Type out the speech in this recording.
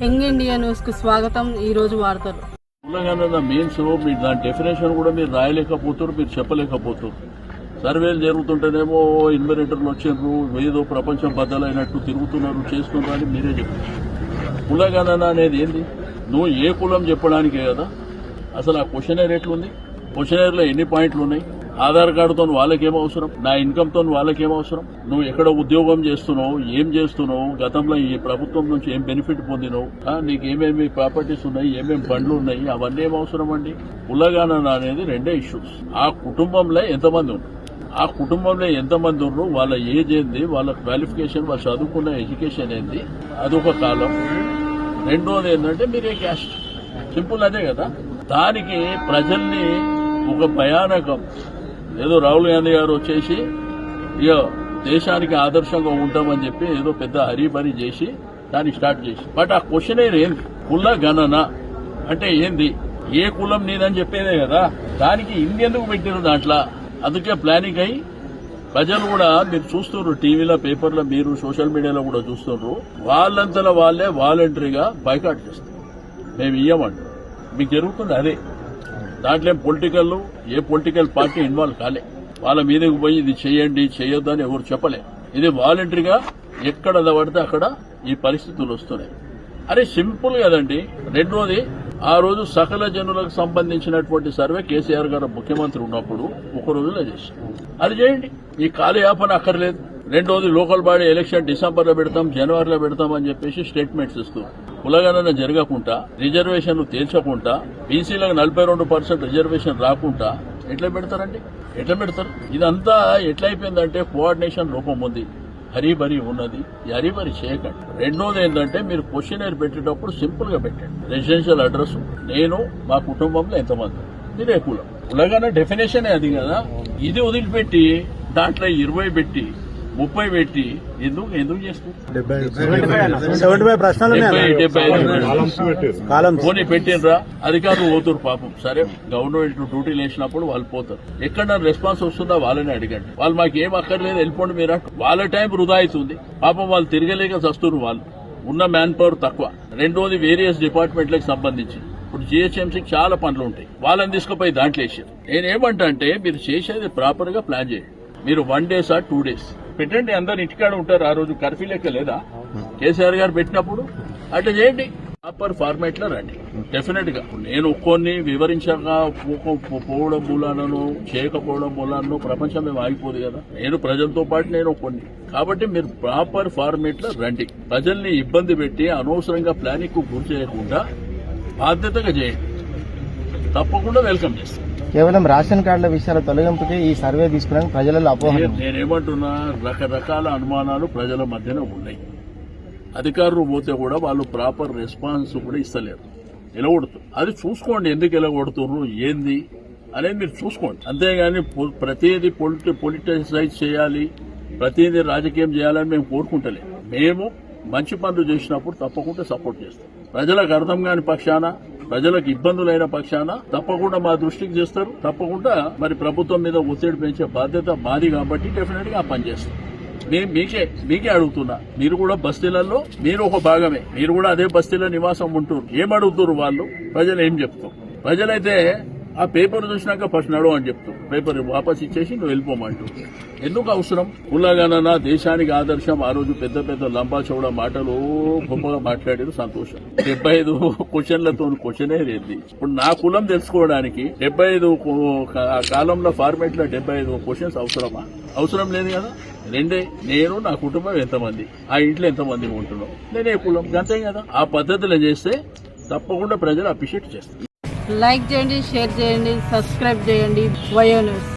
Young India news కు స్వాగతం. ఈ రోజు వార్తలు. మెయిన్స్ మీరు దాని డెఫినేషన్ కూడా మీరు రాయలేకపోతారు, మీరు చెప్పలేకపోతారు. సర్వేలు జరుగుతుంటేనేమో ఇన్వెరేటర్లు వచ్చిండ్రు, ఏదో ప్రపంచం బద్దలైనట్టు తిరుగుతున్నారు, చేస్తున్నారు అని మీరే చెప్పారు. కులగణన అనేది ఏంది? నువ్వు ఏ కులం చెప్పడానికే కదా. అసలు ఆ క్వశ్చనర్ ఎట్లుంది? క్వశ్చనర్లో ఎన్ని పాయింట్లు ఉన్నాయి? ఆధార్ కార్డుతో వాళ్ళకేం అవసరం? నా ఇన్కమ్తో వాళ్ళకేం అవసరం? నువ్వు ఎక్కడ ఉద్యోగం చేస్తున్నావు, ఏం చేస్తున్నావు, గతంలో ఈ ప్రభుత్వం నుంచి ఏం బెనిఫిట్ పొందినావు, నీకు ఏమేమి ప్రాపర్టీస్ ఉన్నాయి, ఏమేమి బండ్లు ఉన్నాయి, అవన్నీ ఏం అవసరం అండి? కులగణన అనేది రెండే ఇష్యూస్. ఆ కుటుంబంలో ఎంతమంది ఉన్నారు, ఆ కుటుంబంలో ఎంతమంది ఉన్నారు, వాళ్ళ ఏజ్ ఏంది, వాళ్ళ క్వాలిఫికేషన్, వాళ్ళు చదువుకున్న ఎడ్యుకేషన్ ఏంది, అదొక కాలం. రెండోది ఏంటంటే మీరే క్యాస్ట్. సింపుల్ అదే కదా. దానికి ప్రజల్ని ఒక భయానకం, ఏదో రాహుల్ గాంధీ గారు వచ్చేసి ఇక దేశానికి ఆదర్శంగా ఉంటామని చెప్పి ఏదో పెద్ద హరీబరీ చేసి దాన్ని స్టార్ట్ చేసి, బట్ ఆ క్వశ్చన్ ఏంది? కుల గణన అంటే ఏంది? ఏ కులం నీదని చెప్పేదే కదా. దానికి ఇండియన్కు పెట్టిన దాంట్లో అందుకే ప్లానింగ్ అయ్యి ప్రజలు కూడా మీరు చూస్తున్నారు, టీవీలో, పేపర్లో, మీరు సోషల్ మీడియాలో కూడా చూస్తున్నారు, వాళ్ళంతలో వాళ్ళే వాలంటరీగా బైకాట్ చేస్తారు. మేము ఇయ్యమంటారు. మీకు జరుగుతుంది అదే. దాంట్లో ఏ పొలిటికల్ పార్టీ ఇన్వాల్వ్ కాలే. వాళ్ళ మీదకి పోయి ఇది చేయండి, చేయొద్దు అని ఎవరు చెప్పలే. ఇది వాలంటరీగా ఎక్కడ పడితే అక్కడ ఈ పరిస్థితులు వస్తున్నాయి. అరే సింపుల్ కదండి. రెండోది, ఆ రోజు సకల జనులకు సంబంధించినటువంటి సర్వే కేసీఆర్ గారు ముఖ్యమంత్రి ఉన్నప్పుడు ఒక రోజులో చేసి అది చేయండి. ఈ కాలయాపన అక్కర్లేదు. రెండోది, లోకల్ బాడీ ఎలక్షన్ డిసెంబర్లో పెడతాం, జనవరిలో పెడతాం అని చెప్పేసి స్టేట్మెంట్స్ ఇస్తూ కులగణన జరగకుండా, రిజర్వేషన్లు తేల్చకుండా, బీసీలకు 42% రిజర్వేషన్ రాకుండా ఎట్లా పెడతారండి? ఎట్లా పెడతారు? ఇదంతా ఎట్లా అయిపోయిందంటే కోఆర్డినేషన్ లోపం ఉంది, హరీబరీ ఉన్నది. ఈ హరీబరీ చేయకండి. రెండోది ఏంటంటే మీరు క్వశ్చనర్ పెట్టేటప్పుడు సింపుల్ గా పెట్టండి. రెసిడెన్షియల్ అడ్రస్, నేను, మా కుటుంబంలో ఎంతమంది, మీరే కులం. కులగణన డెఫినేషన్ అది కదా. ఇది వదిలిపెట్టి దాంట్లో 20 పెట్టి 30 పెట్టి ఎందుకు చేస్తారు? 75 పోనీ పెట్టినరా? అధికారులు పోతారు పాపం. సరే, గవర్నమెంట్ డ్యూటీలు వేసినప్పుడు వాళ్ళు పోతారు. ఎక్కడ రెస్పాన్స్ వస్తుందా వాళ్ళని అడగండి. వాళ్ళు మాకు ఏం అక్కర్లేదు, వెళ్ళిపోండి మీరు. వాళ్ళ టైం వృధా అవుతుంది. పాపం వాళ్ళు తిరగలేక చస్తున్నారు. వాళ్ళు ఉన్న మ్యాన్ పవర్ తక్కువ. రెండోది, వేరియస్ డిపార్ట్మెంట్లకు సంబంధించి ఇప్పుడు జిహెచ్ఎంసీకి చాలా పనులు ఉంటాయి. వాళ్ళని తీసుకుపోయి దాంట్లో వేసారు. నేనేమంటా అంటే మీరు చేసేది ప్రాపర్ గా ప్లాన్ చేయండి. మీరు 1 days or 2 days పెట్టండి. అందరు ఇంటికాడ ఉంటారు. ఆ రోజు కర్ఫ్యూ లెక్క లేదా కేసీఆర్ గారు పెట్టినప్పుడు? అట్లా చేయండి. ప్రాపర్ ఫార్మాట్ లో రండి. డెఫినెట్ గా నేను ఒక్కొన్ని వివరించక పోవడం మూలానను, చేయకపోవడం మూలానను ప్రపంచం మేము ఆగిపోదు కదా. నేను ప్రజలతో పాటు నేను ఒక్కొన్ని. కాబట్టి మీరు ప్రాపర్ ఫార్మాట్ లో రండి. ప్రజల్ని ఇబ్బంది పెట్టి అనవసరంగా ప్లానింగ్ కు గురి చేయకుండా బాధ్యతగా చేయండి. తప్పకుండా వెల్కమ్ చేస్తాం. కేవలం రేషన్ కార్డుల విషయాల తొలగింపుకి ఈ సర్వే తీసుకోవడానికి ప్రజలలో అపోహ. నేనేమంటున్నా, రకరకాల అనుమానాలు ప్రజల మధ్యన ఉన్నాయి. అధికారులు పోతే కూడా వాళ్ళు ప్రాపర్ రెస్పాన్స్ కూడా ఇస్తలేరు. ఎలగొడుతారు. అది చూసుకోండి, ఎందుకు ఎలగొడుతున్నారు, ఏంది అనేది మీరు చూసుకోండి. అంతేగాని ప్రతిదీ పొలిటిసైజ్ చేయాలి, ప్రతిదీ రాజకీయం చేయాలని మేము కోరుకుంటలేము. మేము మంచి పనులు చేసినప్పుడు తప్పకుండా సపోర్ట్ చేస్తాం. ప్రజలకు అర్థం కాని పక్షాన, ప్రజలకు ఇబ్బందులైన పక్షాన తప్పకుండా మా దృష్టికి చేస్తారు. తప్పకుండా మరి ప్రభుత్వం మీద ఒత్తిడి పెంచే బాధ్యత మాది కాబట్టి డెఫినెట్ గా పనిచేస్తాం. మీకే అడుగుతున్నా, మీరు కూడా బస్తీలలో మీరు ఒక భాగమే. మీరు కూడా అదే బస్తీలో నివాసం ఉంటున్నారు. ఏం అడుగుతారు వాళ్ళు? ప్రజలు ఏం చెప్తారు? ప్రజలైతే ఆ పేపర్ చూసినాక ఫస్ట్ నడవ అని చెప్తారు. పేపర్ వాపస్ ఇచ్చేసి నువ్వు వెళ్ళిపోమంటూ. ఎందుకు అవసరం? కులగణన దేశానికి ఆదర్శం. ఆ రోజు పెద్ద పెద్ద లంబా చౌడ మాటలు గొప్పగా మాట్లాడారు, సంతోషం. 75 క్వశ్చన్లతో క్వశ్చనే లేదు. ఇప్పుడు నా కులం తెలుసుకోవడానికి 75 కాలంలో ఫార్మేట్ లో 75 క్వశ్చన్స్ అవసరమా? అవసరం లేదు కదా. రెండే, నేను, నా కుటుంబం ఎంతమంది, ఆ ఇంట్లో ఎంతమంది ఉంటున్నాం, నేనే కులం, అంతే కదా. ఆ పద్ధతిలో చేస్తే తప్పకుండా ప్రజలు అప్రిషియేట్ చేస్తారు. లైక్ చేయండి, షేర్ చేయండి, సబ్స్క్రైబ్ చేయండి. వయో న్యూస్.